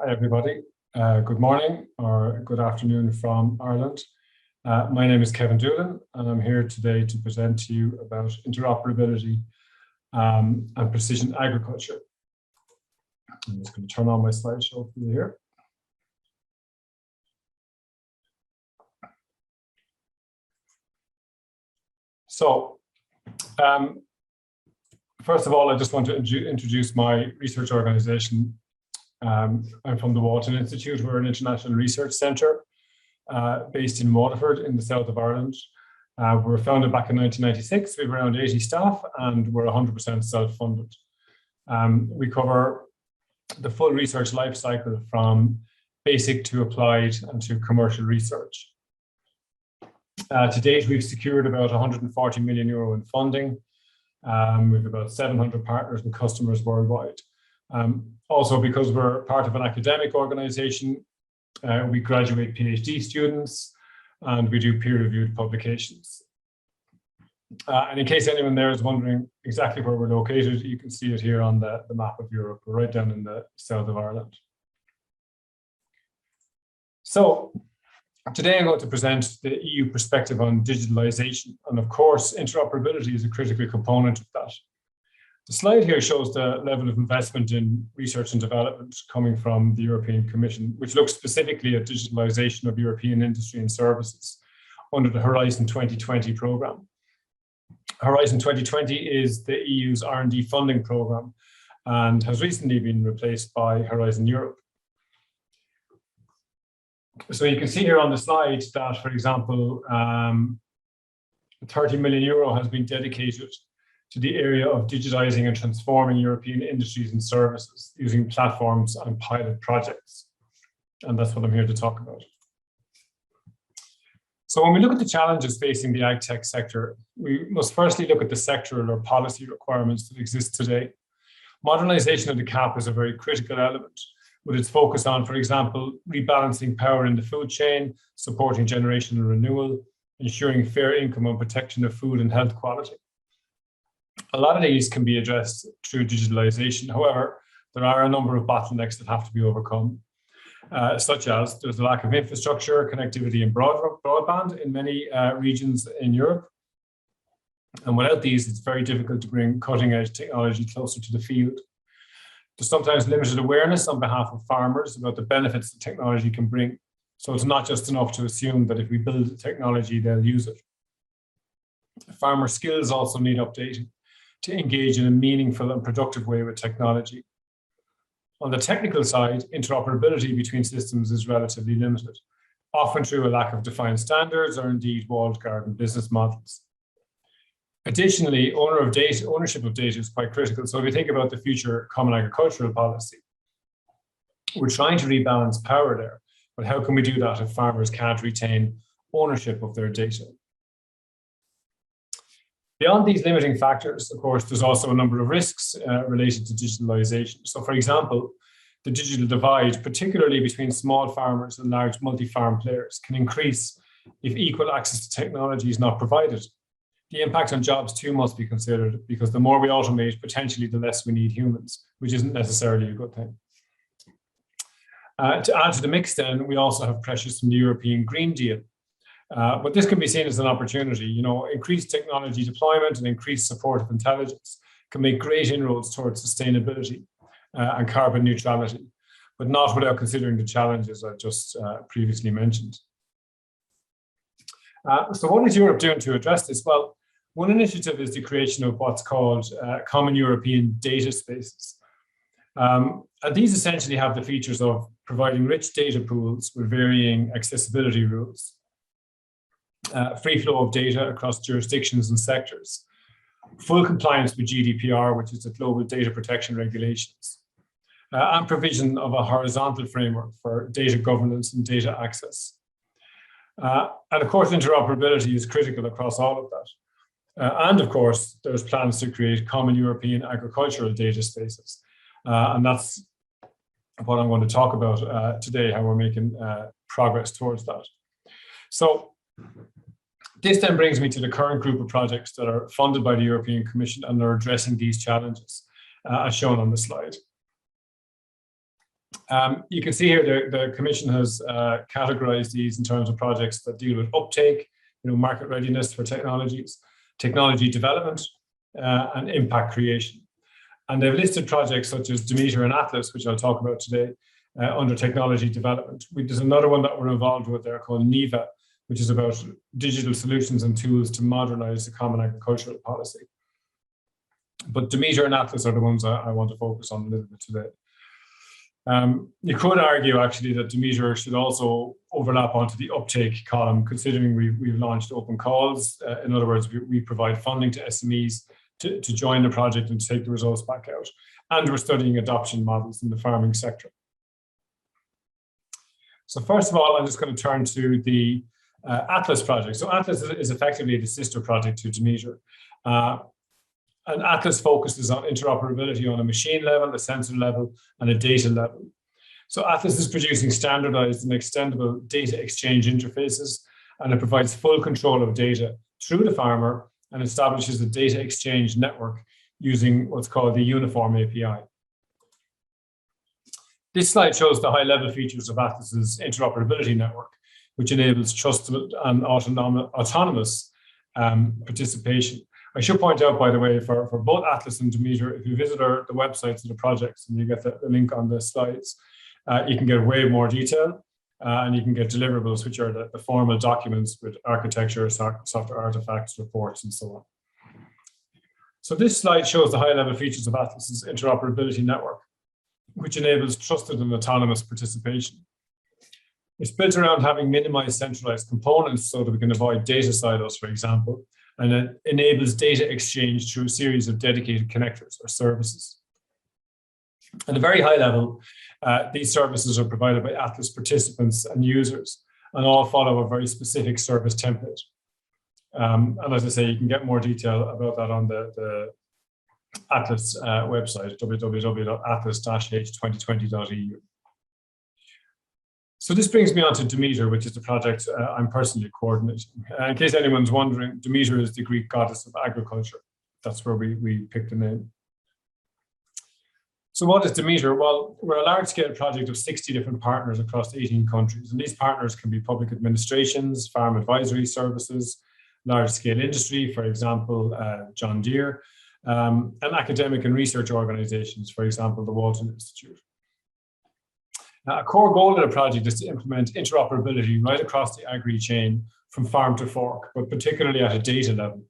Hi, everybody. Good morning or good afternoon from Ireland. My name is Kevin Doolin, and I'm here today to present to you about interoperability and precision agriculture. I'm just going to turn on my slideshow for you here. So, first of all, I just want to introduce my research organization. I'm from the Walton Institute. We're an international research centre based in Waterford in the south of Ireland. We were founded back in 1996. We have around 80 staff and we're 100% self-funded. We cover the full research life cycle from basic to applied and to commercial research. To date, we've secured about 140 million euro in funding. We have about 700 partners and customers worldwide. Also, because we're part of an academic organization, we graduate PhD students and we do peer-reviewed publications. And in case anyone there is wondering exactly where we're located, you can see it here on the map of Europe. We're right down in the south of Ireland. So today I'm going to present the EU perspective on digitalization. And of course, interoperability is a critical component of that. The slide here shows the level of investment in research and development coming from the European Commission, which looks specifically at digitalization of European industry and services under the Horizon 2020 programme. Horizon 2020 is the EU's R&D funding programme and has recently been replaced by Horizon Europe. So you can see here on the slide that, for example, 30 million euro has been dedicated to the area of digitizing and transforming European industries and services using platforms and pilot projects. And that's what I'm here to talk about. So when we look at the challenges facing the ag tech sector, we must firstly look at the sectoral or policy requirements that exist today. Modernization of the CAP is a very critical element, with its focus on, for example, rebalancing power in the food chain, supporting generational renewal, ensuring fair income and protection of food and health quality. A lot of these can be addressed through digitalization. However, there are a number of bottlenecks that have to be overcome, such as there's a lack of infrastructure, connectivity and broadband in many regions in Europe. And without these, it's very difficult to bring cutting edge technology closer to the field. There's sometimes limited awareness on behalf of farmers about the benefits that technology can bring. So it's not just enough to assume that if we build the technology, they'll use it. Farmer skills also need updating to engage in a meaningful and productive way with technology. On the technical side, interoperability between systems is relatively limited, often through a lack of defined standards or indeed walled garden business models. Additionally, ownership of data is quite critical. So if you think about the future common agricultural policy, we're trying to rebalance power there, but how can we do that if farmers can't retain ownership of their data? Beyond these limiting factors, of course, there's also a number of risks related to digitalization. So, for example, the digital divide, particularly between small farmers and large multi-farm players, can increase if equal access to technology is not provided. The impact on jobs too must be considered, because the more we automate, potentially the less we need humans, which isn't necessarily a good thing. To add to the mix then, we also have pressures from the European Green Deal. But this can be seen as an opportunity. You know, increased technology deployment and increased support of intelligence can make great inroads towards sustainability and carbon neutrality, but not without considering the challenges I just previously mentioned. So what is Europe doing to address this? Well, one initiative is the creation of what's called common European data spaces. And these essentially have the features of providing rich data pools with varying accessibility rules, free flow of data across jurisdictions and sectors, full compliance with GDPR, which is the Global Data Protection Regulations, and provision of a horizontal framework for data governance and data access. And of course, interoperability is critical across all of that. And of course, there's plans to create common European agricultural data spaces. And that's what I'm going to talk about today, how we're making progress towards that. So this then brings me to the current group of projects that are funded by the European Commission and are addressing these challenges, as shown on the slide. You can see here the Commission has categorized these in terms of projects that deal with uptake, market readiness for technologies, technology development, and impact creation. And they've listed projects such as DEMETER and Atlas, which I'll talk about today, under technology development. There's another one that we're involved with there called NEVA, which is about digital solutions and tools to modernize the common agricultural policy. But DEMETER and Atlas are the ones I want to focus on a little bit today. You could argue actually that DEMETER should also overlap onto the uptake column, considering we've launched open calls. In other words, we provide funding to SMEs to join the project and take the results back out. And we're studying adoption models in the farming sector. So first of all, I'm just going to turn to the Atlas project. So Atlas is effectively the sister project to DEMETER. And Atlas focuses on interoperability on a machine level, a sensor level, and a data level. So Atlas is producing standardized and extendable data exchange interfaces, and it provides full control of data through the farmer and establishes a data exchange network using what's called the Uniform API. This slide shows the high-level features of Atlas's interoperability network, which enables trusted and autonomous participation. I should point out, by the way, for both Atlas and DEMETER, if you visit the websites of the projects and you get the link on the slides, you can get way more detail and you can get deliverables, which are the formal documents with architecture, software artifacts, reports, and so on. So this slide shows the high-level features of Atlas's interoperability network, which enables trusted and autonomous participation. It's built around having minimized centralized components so that we can avoid data silos, for example, and it enables data exchange through a series of dedicated connectors or services. At a very high level, these services are provided by Atlas participants and users, and all follow a very specific service template. And as I say, you can get more detail about that on the Atlas website, www.atlas-h2020.eu. So this brings me on to DEMETER, which is the project I'm personally coordinating. In case anyone's wondering, DEMETER is the Greek goddess of agriculture. That's where we picked the name. So what is DEMETER? Well, we're a large-scale project of 60 different partners across 18 countries. And these partners can be public administrations, farm advisory services, large-scale industry, for example, John Deere, and academic and research organizations, for example, the Walton Institute. Now, a core goal of the project is to implement interoperability right across the agri chain from farm to fork, but particularly at a data level.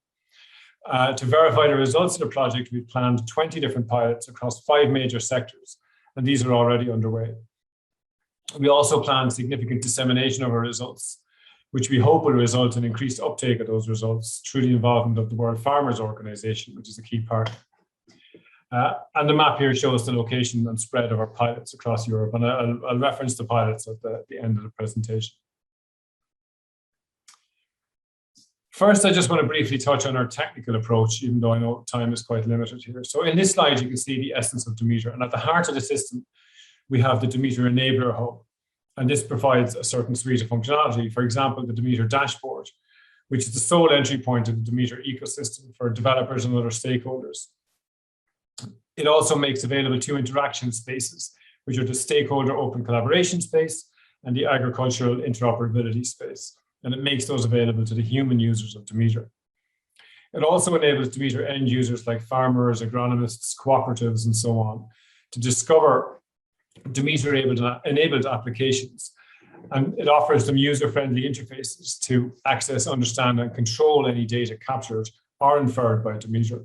To verify the results of the project, we've planned 20 different pilots across 5 major sectors, and these are already underway. We also plan significant dissemination of our results, which we hope will result in increased uptake of those results through the involvement of the World Farmers Organization, which is a key partner. And the map here shows the location and spread of our pilots across Europe, and I'll reference the pilots at the end of the presentation. First, I just want to briefly touch on our technical approach, even though I know time is quite limited here. So in this slide, you can see the essence of DEMETER, and at the heart of the system, we have the DEMETER Enabler Hub, and this provides a certain suite of functionality. For example, the DEMETER Dashboard, which is the sole entry point to the DEMETER ecosystem for developers and other stakeholders. It also makes available 2 interaction spaces, which are the stakeholder open collaboration space and the agricultural interoperability space. And it makes those available to the human users of DEMETER. It also enables DEMETER end users like farmers, agronomists, cooperatives, and so on to discover DEMETER-enabled applications. And it offers them user-friendly interfaces to access, understand, and control any data captured or inferred by DEMETER.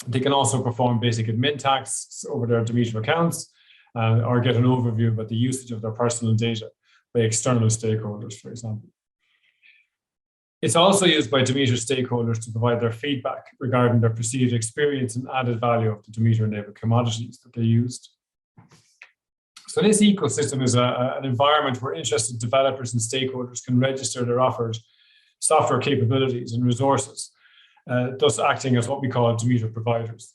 They can also perform basic admin tasks over their DEMETER accounts or get an overview about the usage of their personal data by external stakeholders, for example. It's also used by DEMETER stakeholders to provide their feedback regarding their perceived experience and added value of the DEMETER-enabled commodities that they used. So this ecosystem is an environment where interested developers and stakeholders can register their offered software capabilities and resources, thus acting as what we call DEMETER providers.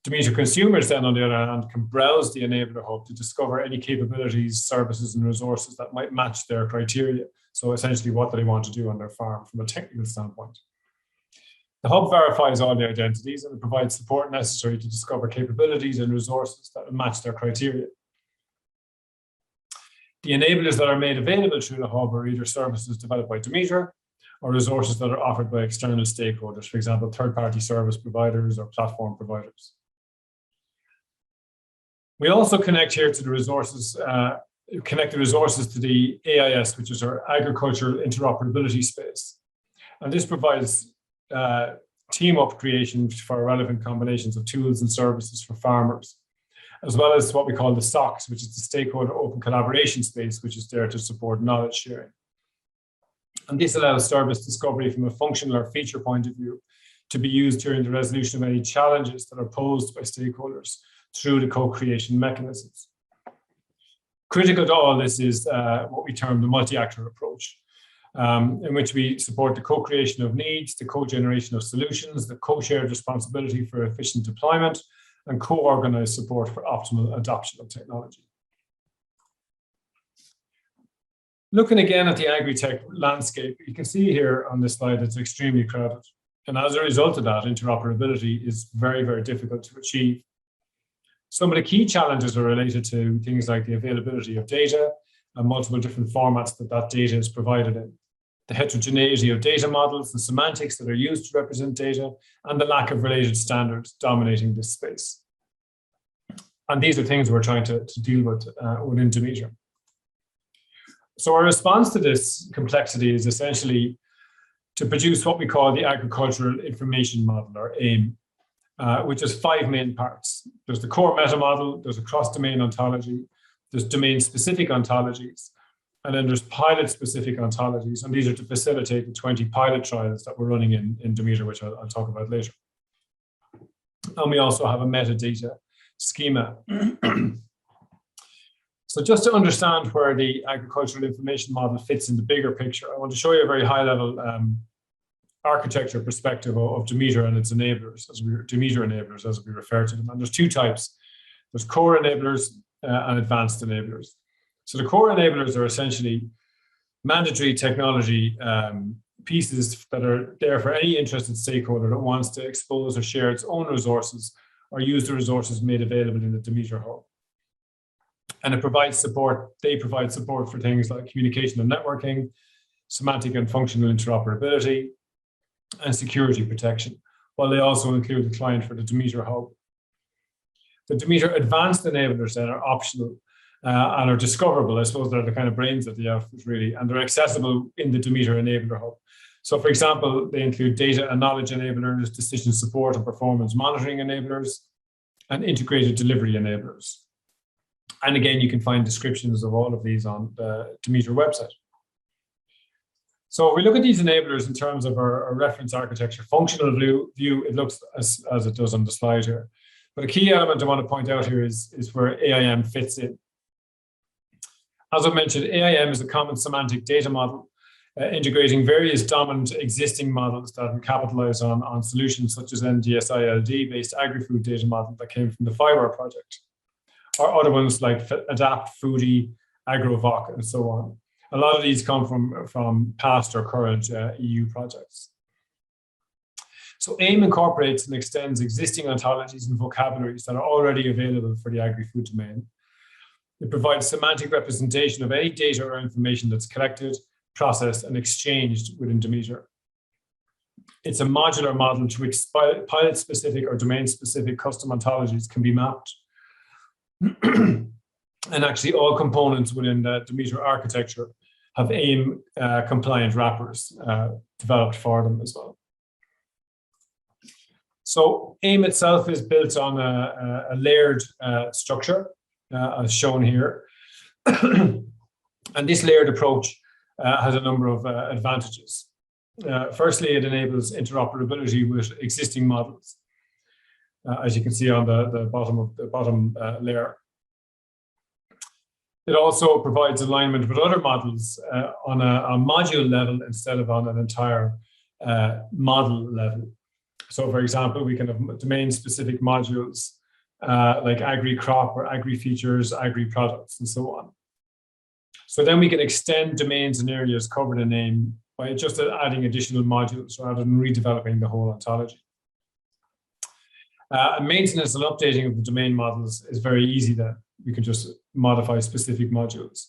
DEMETER consumers then, on the other hand, can browse the Enabler Hub to discover any capabilities, services, and resources that might match their criteria. So essentially, what do they want to do on their farm from a technical standpoint? The Hub verifies all the identities and it provides support necessary to discover capabilities and resources that match their criteria. The enablers that are made available through the hub are either services developed by DEMETER or resources that are offered by external stakeholders, for example, third-party service providers or platform providers. We also connect here to the resources, connect the resources to the AIS, which is our agricultural interoperability space. And this provides team-up creation for relevant combinations of tools and services for farmers, as well as what we call the SOCs, which is the stakeholder open collaboration space, which is there to support knowledge sharing. And this allows service discovery from a functional or feature point of view to be used during the resolution of any challenges that are posed by stakeholders through the co-creation mechanisms. Critical to all this is what we term the multi-actor approach, in which we support the co-creation of needs, the co-generation of solutions, the co-shared responsibility for efficient deployment, and co-organized support for optimal adoption of technology. Looking again at the agri-tech landscape, you can see here on this slide it's extremely crowded. And as a result of that, interoperability is very, very difficult to achieve. Some of the key challenges are related to things like the availability of data and multiple different formats that data is provided in, the heterogeneity of data models, the semantics that are used to represent data, and the lack of related standards dominating this space. And these are things we're trying to deal with within DEMETER. So our response to this complexity is essentially to produce what we call the agricultural information model, or AIM, which has 5 main parts. There's the core meta model, there's a cross-domain ontology, there's domain-specific ontologies, and then there's pilot-specific ontologies, and these are to facilitate the 20 pilot trials that we're running in DEMETER, which I'll talk about later. And we also have a metadata schema. So just to understand where the agricultural information model fits in the bigger picture, I want to show you a very high-level architecture perspective of DEMETER and its enablers, DEMETER enablers as we refer to them. And there's 2 types. There's core enablers and advanced enablers. So the core enablers are essentially mandatory technology pieces that are there for any interested stakeholder that wants to expose or share its own resources or use the resources made available in the DEMETER hub. And it provides support, they provide support for things like communication and networking, semantic and functional interoperability, and security protection, while they also include the client for the DEMETER hub. The DEMETER advanced enablers then are optional and are discoverable. I suppose they're the kind of brains of the outfit, really, and they're accessible in the DEMETER enabler hub. So, for example, they include data and knowledge enablers, decision support and performance monitoring enablers, and integrated delivery enablers. And again, you can find descriptions of all of these on the DEMETER website. So if we look at these enablers in terms of our reference architecture, functional view, it looks as it does on the slide here. But a key element I want to point out here is where AIM fits in. As I mentioned, AIM is a common semantic data model, integrating various dominant existing models that can capitalize on solutions such as NGS-ILD-based agri-food data model that came from the FIWAR project, or other ones like Adapt, Foodie, AgroVoc, and so on. A lot of these come from past or current EU projects. So AIM incorporates and extends existing ontologies and vocabularies that are already available for the agri-food domain. It provides semantic representation of any data or information that's collected, processed, and exchanged within DEMETER. It's a modular model to which pilot-specific or domain-specific custom ontologies can be mapped. And actually all components within the DEMETER architecture have AIM compliant wrappers developed for them as well. So AIM itself is built on a layered structure as shown here. And this layered approach has a number of advantages. Firstly, it enables interoperability with existing models, as you can see on the bottom layer. It also provides alignment with other models on a module level instead of on an entire model level. So, for example, we can have domain-specific modules like agri-crop or agri-features, agri-products, and so on. So then we can extend domains and areas covered in AIM by just adding additional modules rather than redeveloping the whole ontology. Maintenance and updating of the domain models is very easy then. We can just modify specific modules.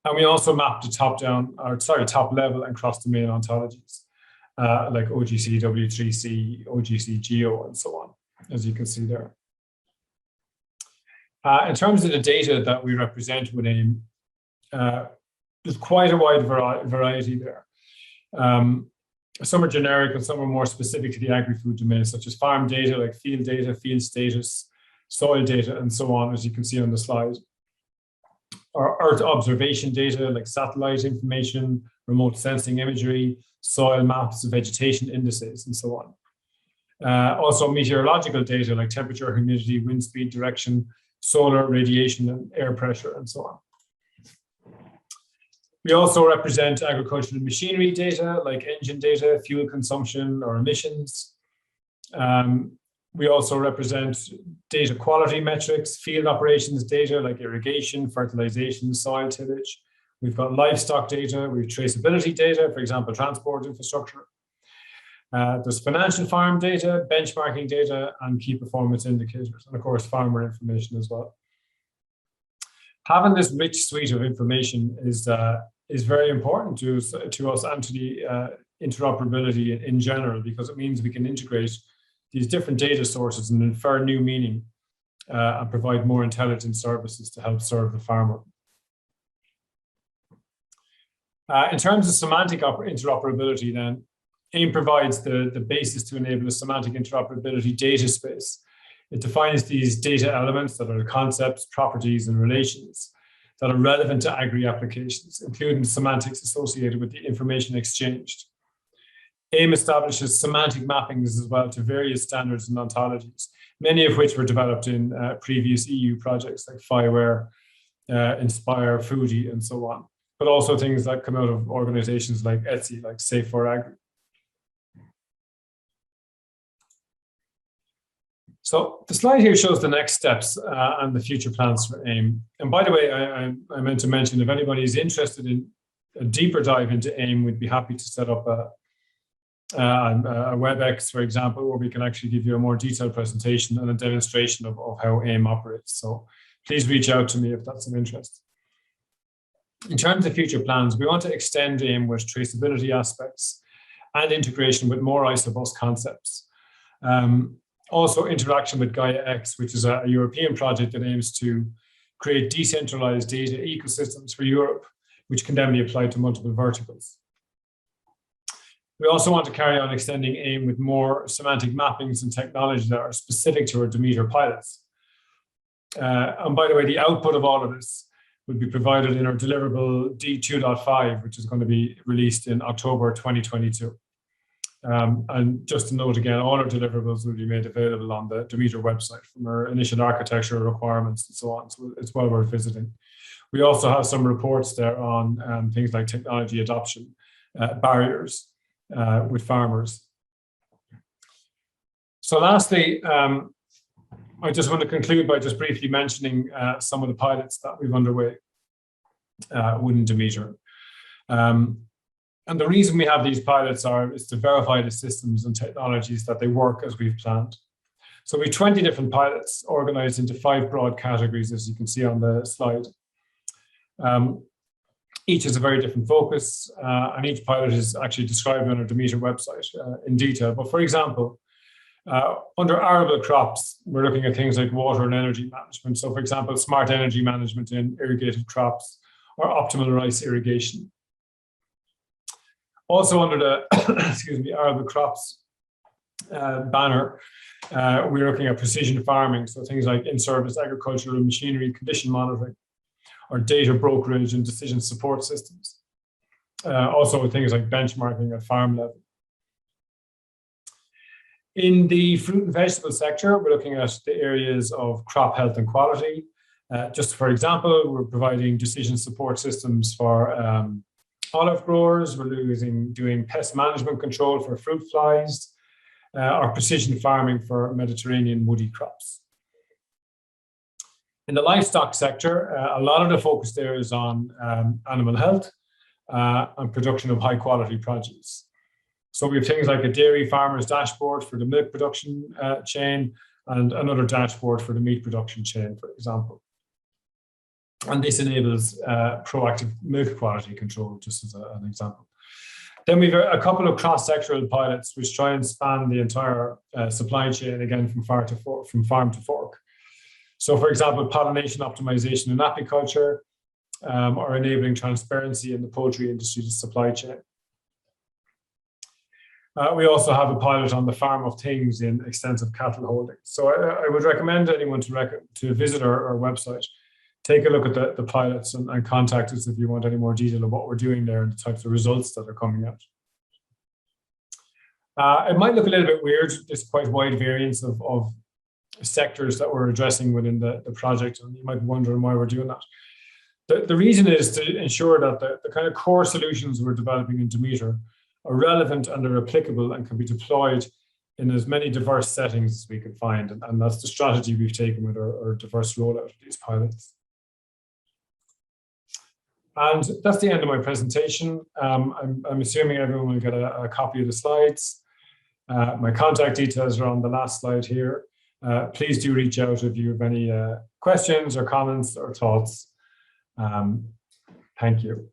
And we also map to top level and cross-domain ontologies, like OGC, W3C, OGC, Geo, and so on, as you can see there. In terms of the data that we represent with AIM, there's quite a wide variety there. Some are generic and some are more specific to the agri-food domain, such as farm data, like field data, field status, soil data, and so on, as you can see on the slide. Or Earth observation data, like satellite information, remote sensing imagery, soil maps, vegetation indices, and so on. Also meteorological data, like temperature, humidity, wind speed, direction, solar radiation, and air pressure, and so on. We also represent agricultural machinery data, like engine data, fuel consumption, or emissions. We also represent data quality metrics, field operations data, like irrigation, fertilization, soil tillage. We've got livestock data, we have traceability data, for example, transport infrastructure. There's financial farm data, benchmarking data, and key performance indicators, and of course, farmer information as well. Having this rich suite of information is very important to us and to the interoperability in general, because it means we can integrate these different data sources and infer new meaning and provide more intelligent services to help serve the farmer. In terms of semantic interoperability, then, AIM provides the basis to enable a semantic interoperability data space. It defines these data elements that are concepts, properties, and relations that are relevant to agri applications, including semantics associated with the information exchanged. AIM establishes semantic mappings as well to various standards and ontologies, many of which were developed in previous EU projects like FIWARE, Inspire, Foodie, and so on, but also things that come out of organizations like ETSI, like Safe for Agri. So the slide here shows the next steps and the future plans for AIM. And by the way, I meant to mention, if anybody is interested in a deeper dive into AIM, we'd be happy to set up a WebEx, for example, where we can actually give you a more detailed presentation and a demonstration of how AIM operates. So please reach out to me if that's of interest. In terms of future plans, we want to extend AIM with traceability aspects and integration with more isobus concepts. Also interaction with Gaia-X, which is a European project that aims to create decentralized data ecosystems for Europe, which can then be applied to multiple verticals. We also want to carry on extending AIM with more semantic mappings and technology that are specific to our DEMETER pilots. And by the way, the output of all of this will be provided in our deliverable D2.5, which is going to be released in October 2022. And just to note again, all our deliverables will be made available on the DEMETER website, from our initial architecture requirements and so on. So it's well worth visiting. We also have some reports there on things like technology adoption, barriers with farmers. So lastly, I just want to conclude by just briefly mentioning some of the pilots that we've underway within DEMETER. And the reason we have these pilots is to verify the systems and technologies that they work as we've planned. So we have 20 different pilots organized into 5 broad categories, as you can see on the slide. Each has a very different focus, and each pilot is actually described on our DEMETER website in detail. But for example, under arable crops, we're looking at things like water and energy management. So for example, smart energy management in irrigated crops or optimal rice irrigation. Also under the arable crops banner, we're looking at precision farming. So things like in-service agricultural machinery condition monitoring, or data brokerage and decision support systems. Also things like benchmarking at farm level. In the fruit and vegetable sector, we're looking at the areas of crop health and quality. Just for example, we're providing decision support systems for olive growers. We're doing pest management control for fruit flies, or precision farming for Mediterranean woody crops. In the livestock sector, a lot of the focus there is on animal health and production of high quality produce. So we have things like a dairy farmer's dashboard for the milk production chain, and another dashboard for the meat production chain, for example. And this enables proactive milk quality control, just as an example. Then we've a couple of cross-sectoral pilots which try and span the entire supply chain, again, from farm to fork. So, for example, pollination optimization in apiculture, or enabling transparency in the poultry industry's supply chain. We also have a pilot on the farm of things in extensive cattle holding. So I would recommend anyone to visit our website, take a look at the pilots and contact us if you want any more detail of what we're doing there and the types of results that are coming out. It might look a little bit weird, this quite wide variance of sectors that we're addressing within the project, and you might be wondering why we're doing that. The reason is to ensure that the kind of core solutions we're developing in DEMETER are relevant and are applicable and can be deployed in as many diverse settings as we can find. And that's the strategy we've taken with our diverse rollout of these pilots. And that's the end of my presentation. I'm assuming everyone will get a copy of the slides. My contact details are on the last slide here. Please do reach out if you have any questions or comments or thoughts. Thank you.